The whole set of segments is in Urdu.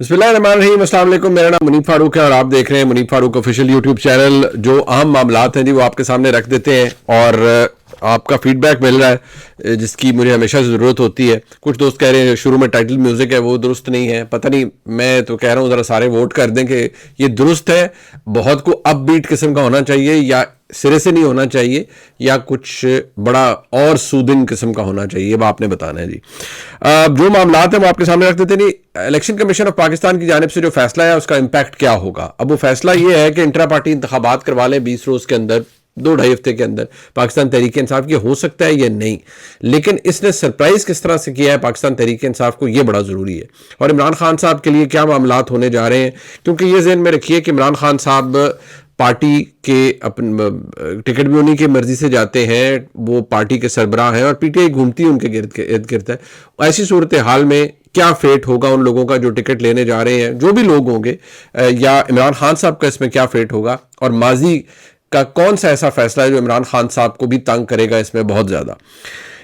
بسم اللہ الرحمن الرحیم. السلام علیکم. میرا نام منیب فاروق ہے اور آپ دیکھ رہے ہیں منیب فاروق آفیشیل یوٹیوب چینل. جو اہم معاملات ہیں جی وہ آپ کے سامنے رکھ دیتے ہیں اور آپ کا فیڈ بیک مل رہا ہے جس کی مجھے ہمیشہ ضرورت ہوتی ہے. کچھ دوست کہہ رہے ہیں شروع میں ٹائٹل میوزک ہے وہ درست نہیں ہے. پتہ نہیں, میں تو کہہ رہا ہوں ذرا سارے ووٹ کر دیں کہ یہ درست ہے. بہت کو اپ بیٹ قسم کا ہونا چاہیے یا سرے سے نہیں ہونا چاہیے یا کچھ بڑا اور سودن قسم کا ہونا چاہیے, اب آپ نے بتانا ہے جی. جو معاملات ہیں وہ آپ کے سامنے رکھ دیتے ہیں. الیکشن کمیشن آف پاکستان کی جانب سے جو فیصلہ ہے اس کا امپیکٹ کیا ہوگا. اب وہ فیصلہ یہ ہے کہ انٹرا پارٹی انتخابات کروا لیں 20 روز کے اندر, 2-2.5 ہفتے کے اندر. پاکستان تحریک انصاف یہ ہو سکتا ہے یا نہیں, لیکن اس نے سرپرائز کس طرح سے کیا ہے پاکستان تحریک انصاف کو, یہ بڑا ضروری ہے. اور عمران خان صاحب کے لیے کیا معاملات ہونے جا رہے ہیں, کیونکہ یہ ذہن میں رکھیے کہ عمران خان صاحب پارٹی کے ٹکٹ بھی انہی کی مرضی سے جاتے ہیں, وہ پارٹی کے سربراہ ہیں اور پی ٹی آئی گھومتی ہے ان کے ارد گرد ہے. ایسی صورتحال میں کیا فیٹ ہوگا ان لوگوں کا جو ٹکٹ لینے جا رہے ہیں, جو بھی لوگ ہوں گے, یا عمران خان صاحب کا اس میں کیا فیٹ ہوگا, اور ماضی کا کون سا ایسا فیصلہ ہے جو عمران خان صاحب کو بھی تنگ کرے گا اس میں بہت زیادہ.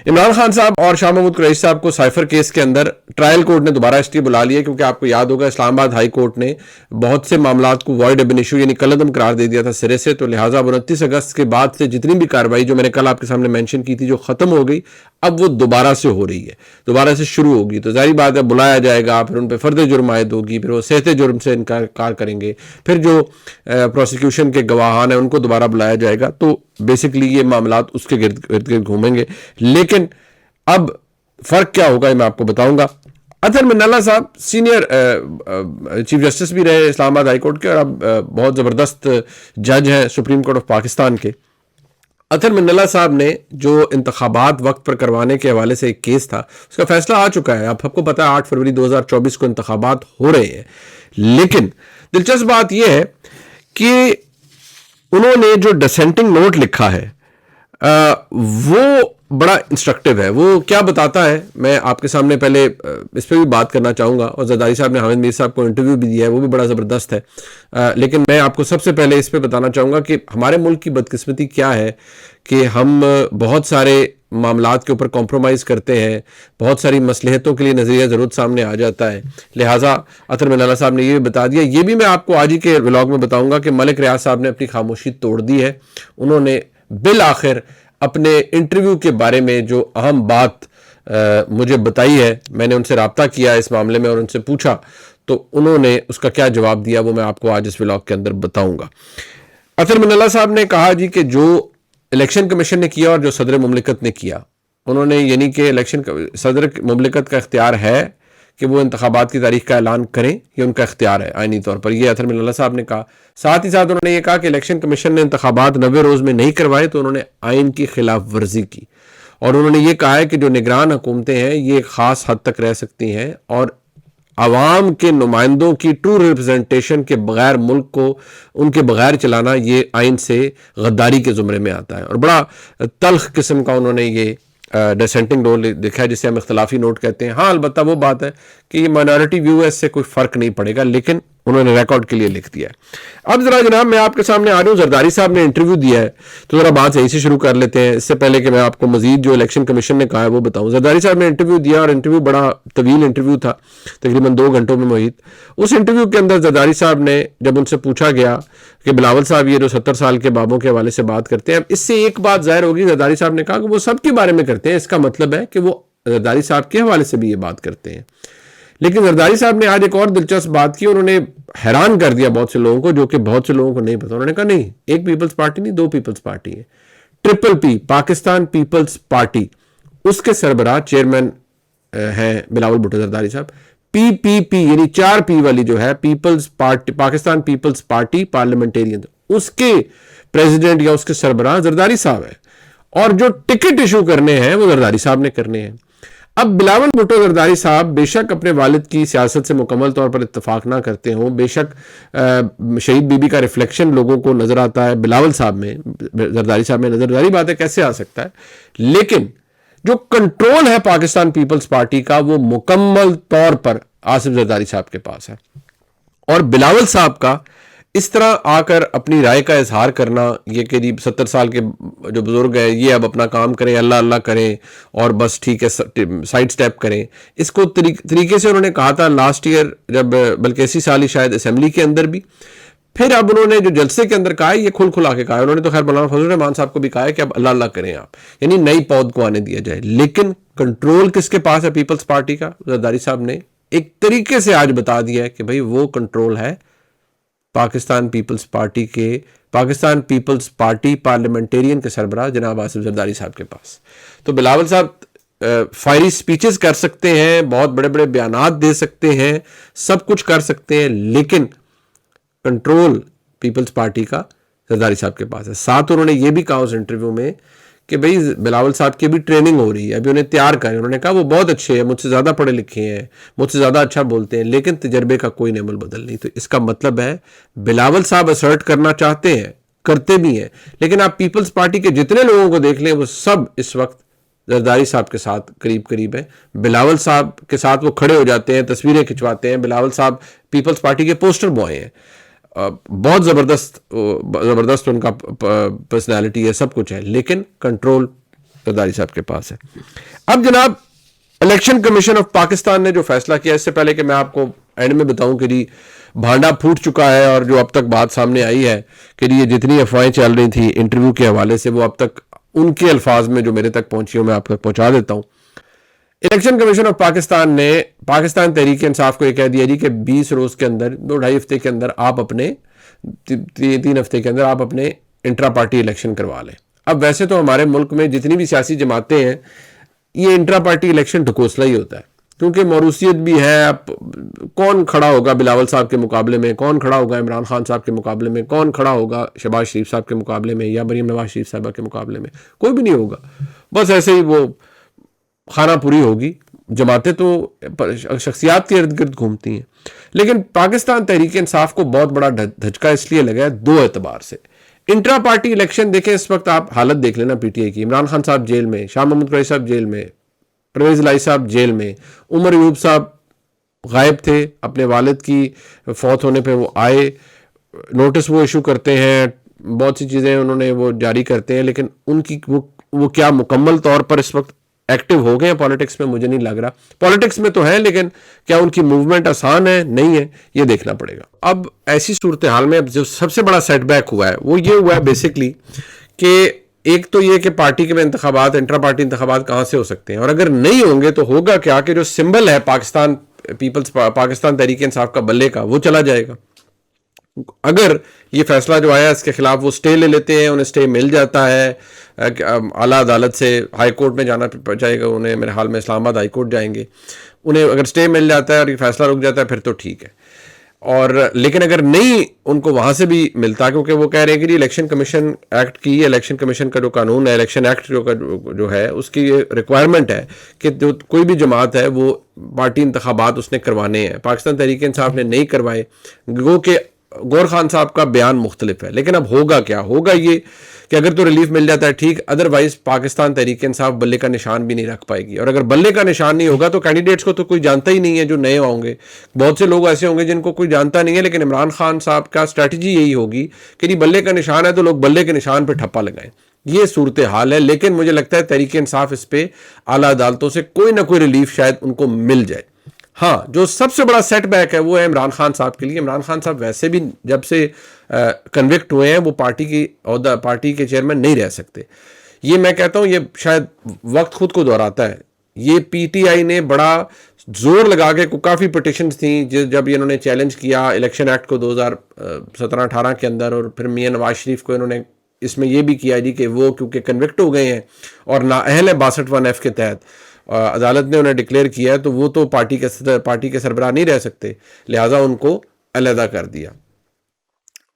عمران خان صاحب اور شاہ محمود قریشی صاحب کو سائفر کیس کے اندر ٹرائل کورٹ نے دوبارہ اس لیے بلا لیا کیونکہ آپ کو یاد ہوگا اسلام آباد ہائی کورٹ نے بہت سے معاملات کو وائڈ اب ایشو یعنی کالعدم قرار دے دیا تھا سرے سے. تو لہٰذا 29 اگست کے بعد سے جتنی بھی کارروائی جو میں نے کل آپ کے سامنے مینشن کی تھی جو ختم ہو گئی, اب وہ دوبارہ سے ہو رہی ہے, دوبارہ سے شروع ہوگی. تو ظاہری بات ہے بلایا جائے گا, پھر ان پہ فرد جرم عائد ہوگی, پھر وہ صحت جرم سے انکار کریں گے, پھر جو پروسیکیوشن کے گواہان ہیں ان کو دوبارہ بلایا جائے گا. تو بیسکلی یہ معاملات اس کے گرد گرد گھومیں گے. لیکن اب فرق کیا ہوگا یہ میں آپ کو بتاؤں گا. اطہر من اللہ صاحب سینئر چیف جسٹس بھی رہے اسلام آباد ہائی کورٹ کے اور اب بہت زبردست جج ہیں سپریم کورٹ آف پاکستان کے. اطہر من اللہ صاحب نے جو انتخابات وقت پر کروانے کے حوالے سے ایک کیس تھا اس کا فیصلہ آ چکا ہے. اب آپ کو پتا ہے 8 فروری 2024 کو انتخابات ہو رہے ہیں. لیکن دلچسپ بات یہ ہے کہ انہوں نے جو ڈسینٹنگ نوٹ لکھا ہے وہ بڑا انسٹرکٹیو ہے. وہ کیا بتاتا ہے میں آپ کے سامنے پہلے اس پہ بھی بات کرنا چاہوں گا, اور زرداری صاحب نے حامد میر صاحب کو انٹرویو بھی دیا ہے وہ بھی بڑا زبردست ہے. لیکن میں آپ کو سب سے پہلے اس پہ بتانا چاہوں گا کہ ہمارے ملک کی بدقسمتی کیا ہے کہ ہم بہت سارے معاملات کے اوپر کمپرومائز کرتے ہیں, بہت ساری مصلحتوں کے لیے نظریہ ضرورت سامنے آ جاتا ہے. لہٰذا اطہر من اللہ صاحب نے یہ بھی بتا دیا. یہ بھی میں آپ کو آج ہی کے ولاگ میں بتاؤں گا کہ ملک ریاض صاحب نے اپنی خاموشی توڑ دی ہے. انہوں نے بالآخر اپنے انٹرویو کے بارے میں جو اہم بات مجھے بتائی ہے, میں نے ان سے رابطہ کیا اس معاملے میں اور ان سے پوچھا تو انہوں نے اس کا کیا جواب دیا وہ میں آپ کو آج اس ولاگ کے اندر بتاؤں گا. اطہر من اللہ صاحب نے کہا جی کہ جو الیکشن کمیشن نے کیا اور جو صدر مملکت نے کیا, انہوں نے یعنی کہ صدر مملکت کا اختیار ہے کہ وہ انتخابات کی تاریخ کا اعلان کریں, یہ ان کا اختیار ہے آئینی طور پر, یہ اطہر من اللہ صاحب نے کہا. ساتھ ہی ساتھ انہوں نے یہ کہا کہ الیکشن کمیشن نے انتخابات 90 روز میں نہیں کروائے تو انہوں نے آئین کی خلاف ورزی کی. اور انہوں نے یہ کہا ہے کہ جو نگران حکومتیں ہیں یہ خاص حد تک رہ سکتی ہیں اور عوام کے نمائندوں کی ٹرو ریپرزنٹیشن کے بغیر ملک کو ان کے بغیر چلانا یہ آئین سے غداری کے زمرے میں آتا ہے. اور بڑا تلخ قسم کا انہوں نے یہ ڈسینٹنگ رول دیکھا ہے جسے ہم اختلافی نوٹ کہتے ہیں. ہاں البتہ وہ بات ہے کہ یہ مائنورٹی ویو ہے, اس سے کوئی فرق نہیں پڑے گا, لیکن انہوں نے ریکارڈ کے لیے لکھ دیا ہے. اب ذرا جناب میں آپ کے سامنے آ رہا ہوں, زرداری صاحب نے انٹرویو دیا ہے تو ذرا بات صحیح سے شروع کر لیتے ہیں اس سے پہلے کہ میں آپ کو مزید جو الیکشن کمیشن نے کہا ہے وہ بتاؤں. زرداری صاحب نے انٹرویو دیا اور انٹرویو بڑا طویل انٹرویو تھا, تقریباً 2 گھنٹوں میں محیط. اس انٹرویو کے اندر زرداری صاحب نے جب ان سے پوچھا گیا کہ بلاول صاحب یہ جو 70 سال کے بابوں کے حوالے سے بات کرتے ہیں, اب اس سے ایک بات ظاہر ہوگی, زرداری صاحب نے کہا کہ وہ سب کے بارے میں کرتے ہیں, اس کا مطلب ہے کہ وہ زرداری صاحب کے حوالے سے بھی یہ بات کرتے ہیں. لیکن زرداری صاحب نے آج ایک اور دلچسپ بات کی, انہوں نے حیران کر دیا بہت سے لوگوں کو, جو کہ بہت سے لوگوں کو نہیں پتا. انہوں نے کہا نہیں, ایک پیپلز پارٹی نہیں 2 پیپلز پارٹی ہے, ٹرپل پی پاکستان پیپلز پارٹی, اس کے سربراہ چیئرمین ہیں بلاول بھٹو زرداری صاحب. پی پی پی یعنی 4 پی والی جو ہے Peoples Party, Pakistan Peoples Party Parliamentarian, اس کے پریزیڈنٹ یا اس کے سربراہ زرداری صاحب ہے, اور جو ٹکٹ ایشو کرنے ہیں وہ زرداری صاحب نے کرنے ہیں. اب بلاول بھٹو زرداری صاحب بے شک اپنے والد کی سیاست سے مکمل طور پر اتفاق نہ کرتے ہوں, بے شک شہید بی بی کا ریفلیکشن لوگوں کو نظر آتا ہے بلاول صاحب میں, زرداری صاحب میں نظر, ظاہری بات ہے کیسے آ سکتا ہے, لیکن جو کنٹرول ہے پاکستان پیپلز پارٹی کا وہ مکمل طور پر آصف زرداری صاحب کے پاس ہے. اور بلاول صاحب کا اس طرح آ کر اپنی رائے کا اظہار کرنا، یہ کہ 70 سال کے جو بزرگ ہیں یہ اب اپنا کام کریں، اللہ اللہ کریں اور بس ٹھیک ہے سائڈ سٹیپ کریں، اس کو طریقے سے انہوں نے کہا تھا لاسٹ ایئر جب، بلکہ اسی سال ہی شاید اسمبلی کے اندر بھی. پھر اب انہوں نے جو جلسے کے اندر کہا ہے یہ کھل کھلا کے کہا ہے. انہوں نے تو خیر مولانا فضل الرحمان صاحب کو بھی کہا ہے کہ اب اللہ اللہ کریں آپ، یعنی نئی پود کو آنے دیا جائے. لیکن کنٹرول کس کے پاس ہے؟ پیپلز پارٹی کا. زرداری صاحب نے ایک طریقے سے آج بتا دیا ہے کہ بھائی وہ کنٹرول ہے پاکستان پیپلز پارٹی پارلیمنٹیرین کے سربراہ جناب آصف زرداری صاحب کے پاس. تو بلاول صاحب فائری سپیچز کر سکتے ہیں، بہت بڑے بڑے بیانات دے سکتے ہیں، سب کچھ کر سکتے ہیں، لیکن کنٹرول پیپلز پارٹی کا زرداری صاحب کے پاس ہے. ساتھ انہوں نے یہ بھی کہا اس انٹرویو میں کہ بھئی بلاول صاحب کی بھی ٹریننگ ہو رہی ہے، ابھی انہیں تیار کریں. انہوں نے کہا وہ بہت اچھے ہیں، مجھ سے زیادہ پڑھے لکھے ہیں، مجھ سے زیادہ اچھا بولتے ہیں، لیکن تجربے کا کوئی عمل بدل نہیں. تو اس کا مطلب ہے بلاول صاحب اسرٹ کرنا چاہتے ہیں، کرتے بھی ہیں، لیکن آپ پیپلز پارٹی کے جتنے لوگوں کو دیکھ لیں وہ سب اس وقت زرداری صاحب کے ساتھ قریب ہیں. بلاول صاحب کے ساتھ وہ کھڑے ہو جاتے ہیں، تصویریں کھنچواتے ہیں. بلاول صاحب پیپلز پارٹی کے پوسٹر بوائے ہیں، بہت زبردست ان کا پرسنالٹی ہے، سب کچھ ہے، لیکن کنٹرول زرداری صاحب کے پاس ہے. اب جناب الیکشن کمیشن آف پاکستان نے جو فیصلہ کیا، اس سے پہلے کہ میں آپ کو اینڈ میں بتاؤں کہ بھانڈا پھوٹ چکا ہے اور جو اب تک بات سامنے آئی ہے کہ یہ جتنی افواہیں چل رہی تھی انٹرویو کے حوالے سے وہ اب تک ان کے الفاظ میں جو میرے تک پہنچی ہوں میں آپ تک پہنچا دیتا ہوں. الیکشن کمیشن آف پاکستان نے پاکستان تحریک انصاف کو یہ کہہ دیا جی کہ 20 روز کے اندر، 2-2.5 ہفتے کے اندر آپ اپنے 3 ہفتے کے اندر آپ اپنے انٹرا پارٹی الیکشن کروا لیں. اب ویسے تو ہمارے ملک میں جتنی بھی سیاسی جماعتیں ہیں یہ انٹرا پارٹی الیکشن ڈھکوسلا ہی ہوتا ہے، کیونکہ موروثیت بھی ہے. اب کون کھڑا ہوگا بلاول صاحب کے مقابلے میں، کون کھڑا ہوگا عمران خان صاحب کے مقابلے میں، کون کھڑا ہوگا شہباز شریف صاحب کے مقابلے میں یا مریم نواز شریف صاحبہ کے مقابلے میں؟ کوئی بھی نہیں ہوگا. بس ایسے ہی وہ خانہ پوری ہوگی. جماعتیں تو شخصیات کے ارد گرد گھومتی ہیں. لیکن پاکستان تحریک انصاف کو بہت بڑا دھچکا اس لیے لگا ہے 2 اعتبار سے. انٹرا پارٹی الیکشن دیکھیں، اس وقت آپ حالت دیکھ لینا پی ٹی آئی کی. عمران خان صاحب جیل میں، شاہ محمود قریشی صاحب جیل میں، پرویز الہی صاحب جیل میں، عمر ایوب صاحب غائب تھے، اپنے والد کی فوت ہونے پہ وہ آئے، نوٹس وہ ایشو کرتے ہیں، بہت سی چیزیں انہوں نے وہ جاری کرتے ہیں، لیکن ان کی وہ کیا مکمل طور پر اس وقت ایکٹیو ہو گئے ہیں پالیٹکس میں؟ مجھے نہیں لگ رہا. پالیٹکس میں تو ہیں، لیکن کیا ان کی موومنٹ آسان ہے؟ نہیں ہے، یہ دیکھنا پڑے گا. اب ایسی صورتحال میں اب جو سب سے بڑا سیٹ بیک ہوا ہے وہ یہ ہوا ہے بیسکلی کہ ایک تو یہ کہ پارٹی کے انتخابات، انٹرا پارٹی انتخابات کہاں سے ہو سکتے ہیں، اور اگر نہیں ہوں گے تو ہوگا کیا کہ جو سمبل ہے پاکستان تحریک انصاف کا بلے کا، وہ چلا جائے گا. اگر یہ فیصلہ جو آیا اس کے خلاف وہ سٹے لے لیتے ہیں، انہیں سٹے مل جاتا ہے اعلیٰ عدالت سے، ہائی کورٹ میں جانا چاہے گا انہیں، میرے حال میں اسلام آباد ہائی کورٹ جائیں گے. انہیں اگر سٹے مل جاتا ہے اور یہ فیصلہ رک جاتا ہے پھر تو ٹھیک ہے. اور لیکن اگر نہیں ان کو وہاں سے بھی ملتا، کیونکہ وہ کہہ رہے ہیں کہ الیکشن کمیشن ایکٹ کی، الیکشن کمیشن کا جو قانون ہے، الیکشن ایکٹ جو ہے اس کی یہ ریکوائرمنٹ ہے کہ جو کوئی بھی جماعت ہے وہ پارٹی انتخابات اس نے کروانے ہیں. پاکستان تحریک انصاف نے نہیں کروائے، گو کہ غور خان صاحب کا بیان مختلف ہے. لیکن اب ہوگا کیا؟ ہوگا یہ کہ اگر تو ریلیف مل جاتا ہے ٹھیک، ادروائز پاکستان تحریک انصاف بلے کا نشان بھی نہیں رکھ پائے گی. اور اگر بلے کا نشان نہیں ہوگا تو کینڈیڈیٹس کو تو کوئی جانتا ہی نہیں ہے جو نئے ہوں گے. بہت سے لوگ ایسے ہوں گے جن کو کوئی جانتا نہیں ہے، لیکن عمران خان صاحب کا اسٹریٹجی یہی ہوگی کہ بلے کا نشان ہے تو لوگ بلے کے نشان پہ ٹھپا لگائیں. یہ صورتحال ہے. لیکن مجھے لگتا ہے تحریک انصاف اس پہ اعلیٰ عدالتوں سے کوئی نہ کوئی ریلیف شاید ان کو مل جائے. ہاں، جو سب سے بڑا سیٹ بیک ہے وہ ہے عمران خان صاحب کے لیے. عمران خان صاحب ویسے بھی جب سے کنوکٹ ہوئے ہیں وہ پارٹی کے چیئرمین نہیں رہ سکتے. یہ میں کہتا ہوں یہ شاید وقت خود کو دہراتا ہے. یہ پی ٹی آئی نے بڑا زور لگا کے، کافی پٹیشنز تھیں جب انہوں نے چیلنج کیا الیکشن ایکٹ کو 2017-18 کے اندر، اور پھر میاں نواز شریف کو انہوں نے اس میں یہ بھی کیا جی کہ وہ کیونکہ کنوکٹ ہو گئے ہیں اور نااہل ہے 62(1)(f) کے تحت، عدالت نے انہیں ڈکلیئر کیا ہے، تو وہ تو پارٹی کے سربراہ نہیں رہ سکتے، لہٰذا ان کو علیحدہ کر دیا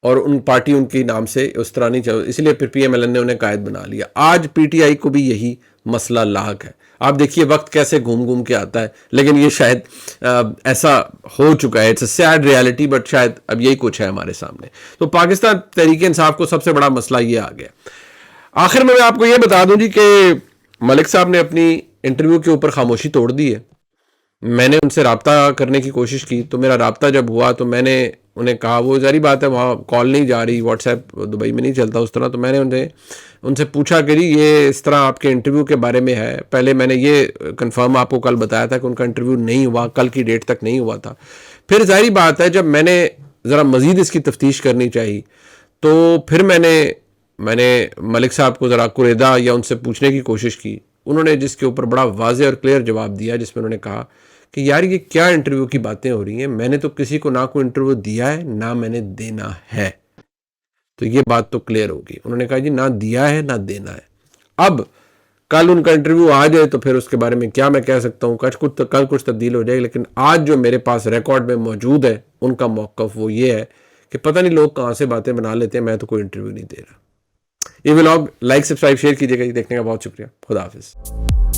اور پارٹی ان کے نام سے اس طرح نہیں چل، اس لیے پھر پی ایم ایل این نے انہیں قائد بنا لیا. آج پی ٹی آئی کو بھی یہی مسئلہ لاحق ہے. آپ دیکھیے وقت کیسے گھوم کے آتا ہے، لیکن یہ شاید ایسا ہو چکا ہے. It's a sad reality, but شاید اب یہی کچھ ہے ہمارے سامنے. تو پاکستان تحریک انصاف کو سب سے بڑا مسئلہ یہ آ گیا. آخر میں آپ کو یہ بتا دوں جی کہ ملک صاحب نے اپنی انٹرویو کے اوپر خاموشی توڑ دی ہے. میں نے ان سے رابطہ کرنے کی کوشش کی، تو میرا رابطہ جب ہوا تو میں نے انہیں کہا, وہ ظاہری بات ہے وہاں کال نہیں جا رہی, واٹس ایپ دبئی میں نہیں چلتا اس طرح, تو میں نے ان سے پوچھا کہ جی یہ اس طرح آپ کے انٹرویو کے بارے میں ہے. پہلے میں نے یہ کنفرم آپ کو کل بتایا تھا کہ ان کا انٹرویو نہیں ہوا, کل کی ڈیٹ تک نہیں ہوا تھا. پھر ظاہری بات ہے جب میں نے ذرا مزید اس کی تفتیش کرنی چاہیے تو پھر میں نے ملک صاحب کو ذرا قریدہ یا ان سے پوچھنے کی کوشش کی. انہوں نے جس کے اوپر بڑا واضح اور کلیئر جواب دیا, جس میں انہوں نے کہا کہ یار یہ کیا انٹرویو کی باتیں ہو رہی ہیں, میں نے تو کسی کو نہ کوئی انٹرویو دیا ہے نہ میں نے دینا ہے. تو یہ بات تو کلیئر ہوگی. انہوں نے کہا جی نہ دیا ہے نہ دینا ہے. اب کل ان کا انٹرویو آ جائے تو پھر اس کے بارے میں کیا میں کہہ سکتا ہوں, کل کچھ تبدیل ہو جائے گی, لیکن آج جو میرے پاس ریکارڈ میں موجود ہے ان کا موقف وہ یہ ہے کہ پتہ نہیں لوگ کہاں سے باتیں بنا لیتے ہیں, میں تو کوئی انٹرویو نہیں دے رہا. یہ ولاگ لائک سبسکرائب شیئر کیجیے گا. دیکھنے کا بہت شکریہ. خدا حافظ.